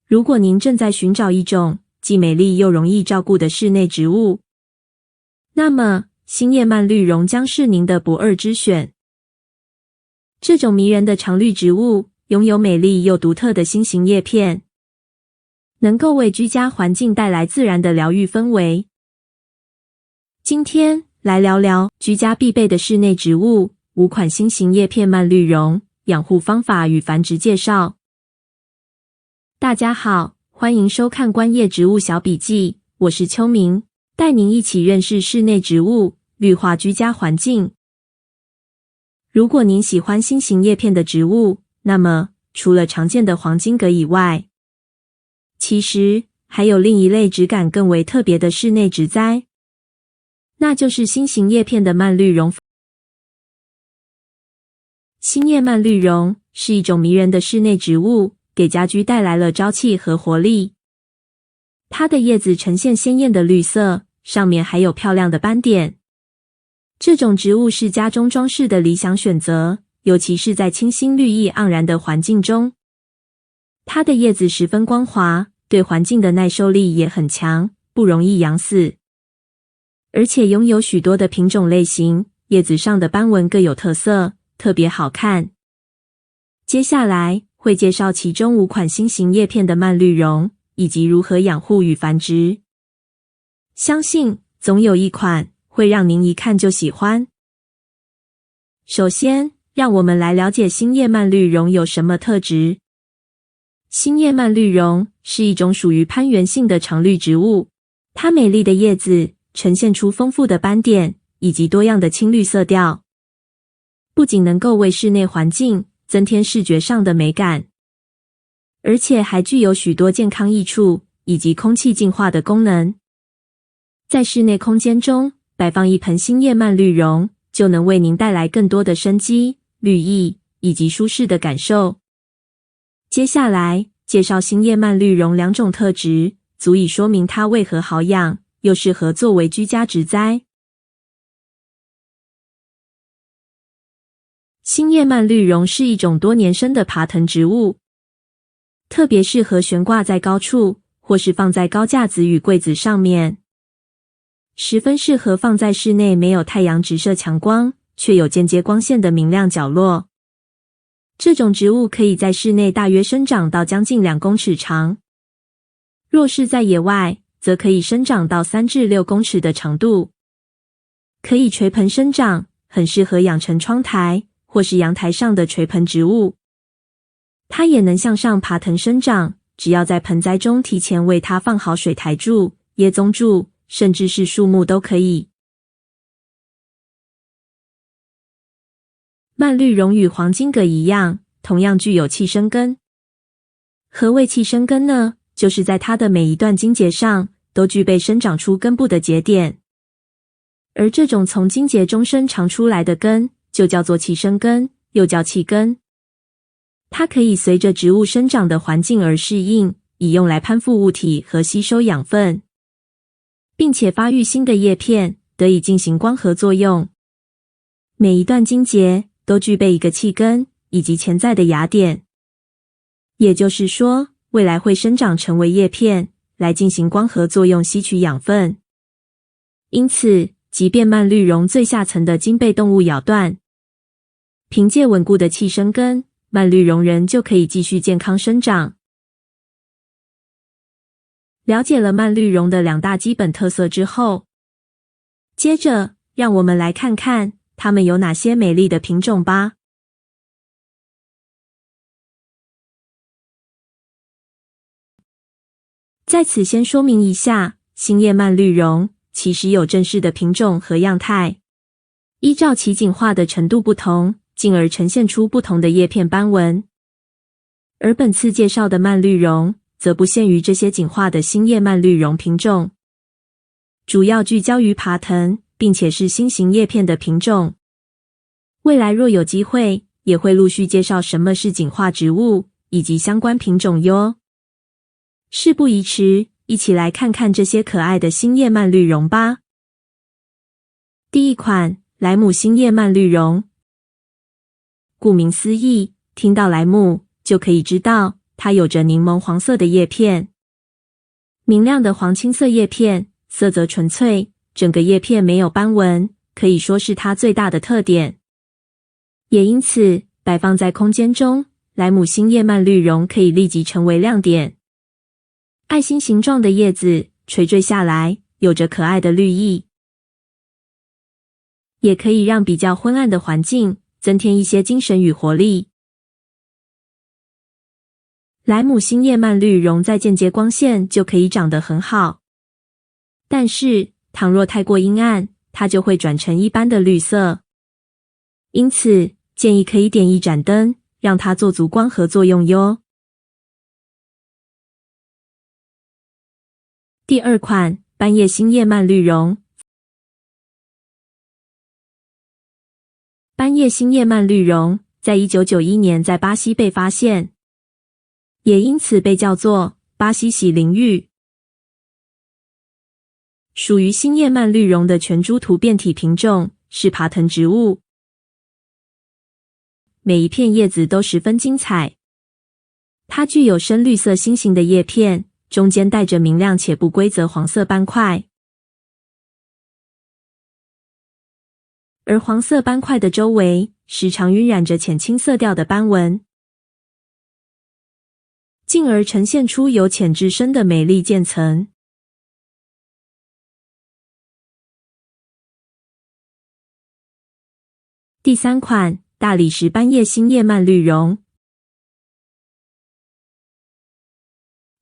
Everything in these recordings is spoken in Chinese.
如果您正在寻找一种既美丽又容易照顾的室内植物，那么星叶蔓绿绒将是您的不二之选。这种迷人的常绿植物拥有美丽又独特的心形叶片，能够为居家环境带来自然的疗愈氛围。今天来聊聊居家必备的室内植物5款心形叶片蔓绿绒养护方法与繁殖介绍。大家好，欢迎收看观叶植物小笔记，我是秋明，带您一起认识室内植物，绿化居家环境。如果您喜欢心形叶片的植物，那么除了常见的黄金葛以外，其实还有另一类质感更为特别的室内植栽，那就是心形叶片的蔓绿绒。心叶蔓绿绒是一种迷人的室内植物，给家居带来了朝气和活力。它的叶子呈现鲜艳的绿色，上面还有漂亮的斑点。这种植物是家中装饰的理想选择，尤其是在清新绿意盎然的环境中。它的叶子十分光滑，对环境的耐受力也很强，不容易养死。而且拥有许多的品种类型，叶子上的斑纹各有特色，特别好看。接下来会介绍其中5款心形叶片的蔓绿绒，以及如何养护与繁殖。相信总有一款会让您一看就喜欢。首先，让我们来了解心叶蔓绿绒有什么特质。心叶蔓绿绒是一种属于攀援性的常绿植物，它美丽的叶子呈现出丰富的斑点以及多样的青绿色调，不仅能够为室内环境增添视觉上的美感，而且还具有许多健康益处以及空气净化的功能。在室内空间中摆放一盆心叶蔓绿绒，就能为您带来更多的生机、绿意以及舒适的感受。接下来介绍心叶蔓绿绒2种特质，足以说明它为何好养，又适合作为居家植栽。心叶蔓绿绒是一种多年生的爬藤植物，特别适合悬挂在高处，或是放在高架子与柜子上面，十分适合放在室内没有太阳直射强光，却有间接光线的明亮角落。这种植物可以在室内大约生长到将近2公尺长，若是在野外，则可以生长到3至6公尺的长度，可以垂盆生长，很适合养成窗台或是阳台上的垂盆植物。它也能向上爬藤生长，只要在盆栽中提前为它放好水苔柱、椰棕柱，甚至是树木都可以。蔓绿绒与黄金葛一样，同样具有气生根。何谓气生根呢？就是在它的每一段茎节上都具备生长出根部的节点，而这种从茎节中生长出来的根就叫做气生根，又叫气根。它可以随着植物生长的环境而适应，以用来攀附物体和吸收养分，并且发育新的叶片，得以进行光合作用。每一段茎节都具备一个气根以及潜在的芽点，也就是说，未来会生长成为叶片，来进行光合作用吸取养分。因此，即便蔓绿绒最下层的茎被动物咬断，凭借稳固的气生根，蔓绿绒仍就可以继续健康生长。了解了蔓绿绒的2大基本特色之后，接着让我们来看看它们有哪些美丽的品种吧。在此先说明一下，心叶蔓绿绒其实有正式的品种和样态，依照其景化的程度不同，进而呈现出不同的叶片斑纹。而本次介绍的蔓绿绒则不限于这些景化的心叶蔓绿绒品种，主要聚焦于爬藤，并且是心形叶片的品种。未来若有机会，也会陆续介绍什么是景化植物以及相关品种哟。事不宜迟，一起来看看这些可爱的心叶蔓绿绒吧。第一款，莱姆心叶蔓绿绒。顾名思义，听到莱姆就可以知道它有着柠檬黄色的叶片，明亮的黄青色叶片，色泽纯粹，整个叶片没有斑纹，可以说是它最大的特点。也因此，摆放在空间中，莱姆星叶蔓绿绒可以立即成为亮点。爱心形状的叶子垂坠下来，有着可爱的绿意，也可以让比较昏暗的环境增添一些精神与活力。莱姆星叶蔓绿绒在间接光线就可以长得很好，但是倘若太过阴暗，它就会转成一般的绿色。因此，建议可以点一盏灯，让它做足光合作用哟。第二款，斑叶星叶蔓绿绒。斑叶星叶蔓绿绒在1991年在巴西被发现，也因此被叫做巴西喜灵玉，属于星叶蔓绿绒的全株突变体品种，是爬藤植物。每一片叶子都十分精彩，它具有深绿色心形的叶片，中间带着明亮且不规则黄色斑块，而黄色斑块的周围时常晕染着浅青色调的斑纹，进而呈现出由浅至深的美丽渐层。第三款，大理石斑叶星叶蔓绿绒。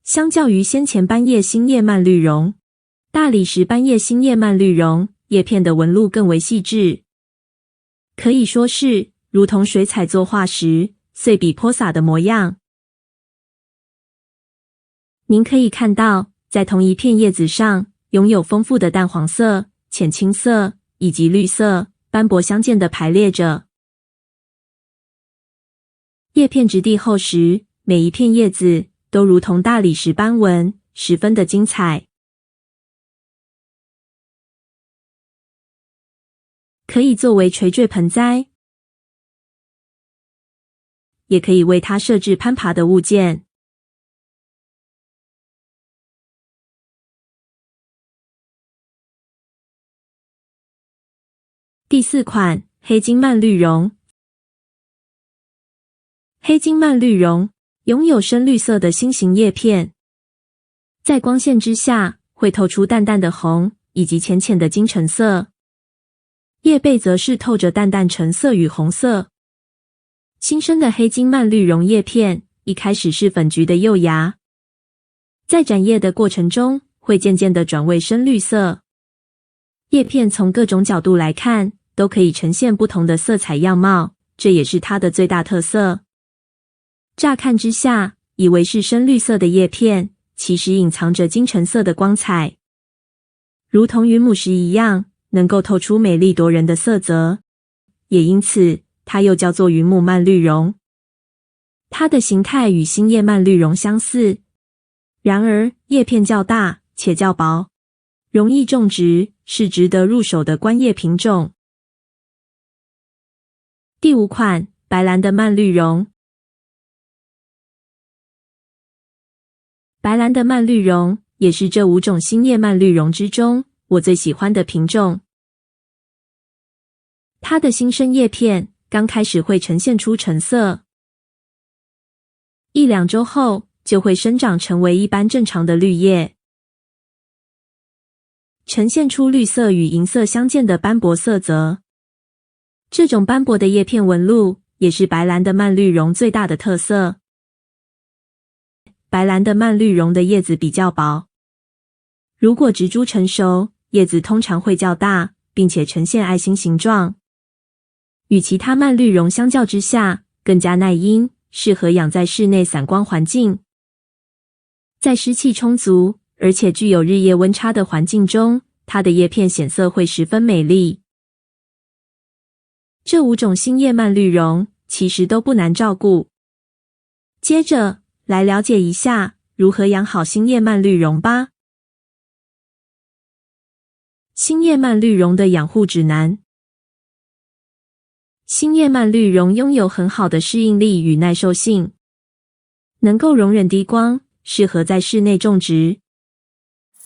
相较于先前斑叶星叶蔓绿绒，大理石斑叶星叶蔓绿绒叶片的纹路更为细致，可以说是如同水彩作画时碎笔泼洒的模样。您可以看到，在同一片叶子上，拥有丰富的淡黄色、浅青色以及绿色斑驳相间的排列着。叶片质地厚实，每一片叶子都如同大理石斑纹，十分的精彩。可以作为垂坠盆栽，也可以为它设置攀爬的物件。第四款，黑金蔓绿绒。黑金蔓绿绒拥有深绿色的心形叶片，在光线之下会透出淡淡的红以及浅浅的金橙色，叶背则是透着淡淡橙色与红色。新生的黑金蔓绿绒叶片一开始是粉橘的幼芽，在展叶的过程中会渐渐地转为深绿色。叶片从各种角度来看都可以呈现不同的色彩样貌，这也是它的最大特色。乍看之下，以为是深绿色的叶片，其实隐藏着金橙色的光彩，如同云母石一样，能够透出美丽夺人的色泽，也因此它又叫做云母蔓绿绒。它的形态与星叶蔓绿绒相似，然而叶片较大且较薄，容易种植，是值得入手的观叶品种。第五款，白兰的蔓绿绒。白兰的蔓绿绒也是这5种星叶蔓绿绒之中我最喜欢的品种。它的新生叶片刚开始会呈现出橙色，1-2周后就会生长成为一般正常的绿叶，呈现出绿色与银色相间的斑驳色泽。这种斑驳的叶片纹路也是白兰的蔓绿绒最大的特色。白兰的蔓绿绒的叶子比较薄，如果植株成熟，叶子通常会较大，并且呈现爱心形状。与其他蔓绿绒相较之下，更加耐阴，适合养在室内散光环境。在湿气充足，而且具有日夜温差的环境中，它的叶片显色会十分美丽。这5种星叶蔓绿绒其实都不难照顾。接着来了解一下如何养好星叶蔓绿绒吧。星叶蔓绿绒的养护指南。星叶蔓绿绒拥有很好的适应力与耐受性，能够容忍低光，适合在室内种植。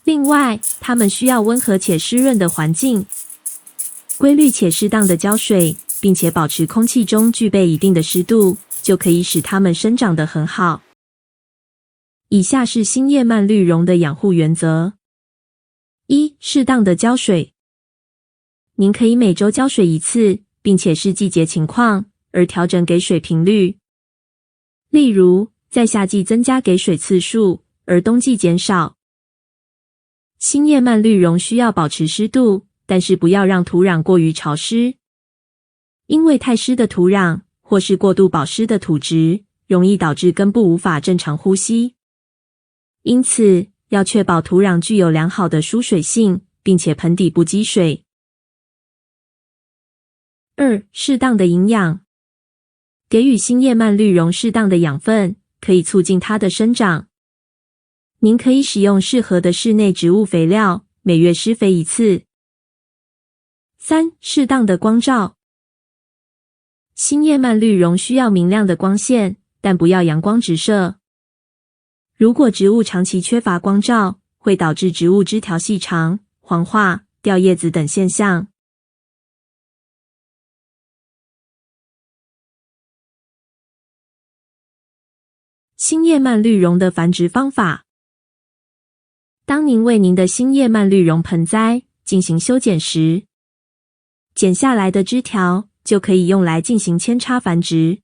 另外，它们需要温和且湿润的环境，规律且适当的浇水，并且保持空气中具备一定的湿度，就可以使它们生长得很好。以下是新叶蔓绿绒的养护原则： 1. 适当的浇水。您可以每周浇水一次，并且视季节情况而调整给水频率。例如，在夏季增加给水次数，而冬季减少。新叶蔓绿绒需要保持湿度，但是不要让土壤过于潮湿。因为太湿的土壤或是过度保湿的土质，容易导致根部无法正常呼吸。因此，要确保土壤具有良好的疏水性，并且盆底不积水。2. 适当的营养。给予新叶蔓绿绒适当的养分，可以促进它的生长。您可以使用适合的室内植物肥料，每月施肥一次。3. 适当的光照。新叶蔓绿绒需要明亮的光线，但不要阳光直射。如果植物长期缺乏光照，会导致植物枝条细长、黄化、掉叶子等现象。新叶蔓绿绒的繁殖方法。当您为您的新叶蔓绿绒盆栽进行修剪时，剪下来的枝条就可以用来进行扦插繁殖。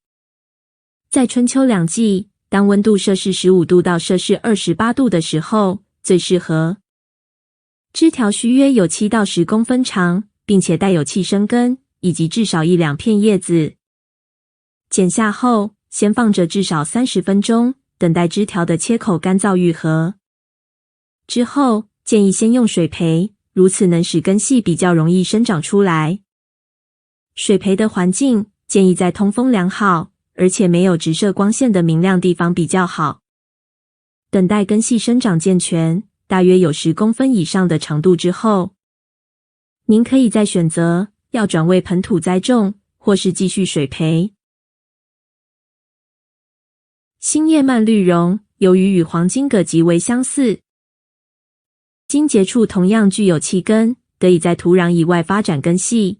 在春秋两季，当温度摄氏15度到摄氏28度的时候，最适合。枝条须约有7到10公分长，并且带有气生根，以及至少1-2片叶子。剪下后，先放着至少30分钟，等待枝条的切口干燥愈合。之后，建议先用水培，如此能使根系比较容易生长出来。水培的环境建议在通风良好，而且没有直射光线的明亮地方比较好。等待根系生长健全，大约有10公分以上的长度之后，您可以再选择要转为盆土栽种，或是继续水培。新叶蔓绿绒由于与黄金葛极为相似，茎节处同样具有气根，得以在土壤以外发展根系，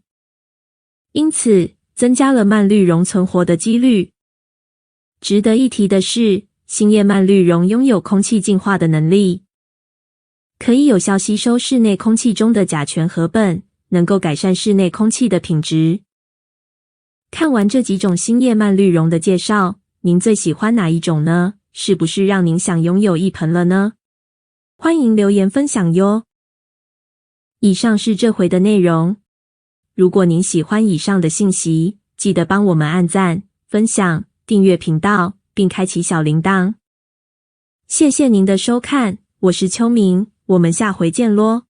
因此增加了蔓绿绒存活的几率。值得一提的是，新叶蔓绿绒拥有空气净化的能力，可以有效吸收室内空气中的甲醛和苯，能够改善室内空气的品质。看完这几种新叶蔓绿绒的介绍，您最喜欢哪一种呢？是不是让您想拥有一盆了呢？欢迎留言分享哟。以上是这回的内容。如果您喜欢以上的信息，记得帮我们按赞、分享、订阅频道，并开启小铃铛。谢谢您的收看，我是秋明，我们下回见咯。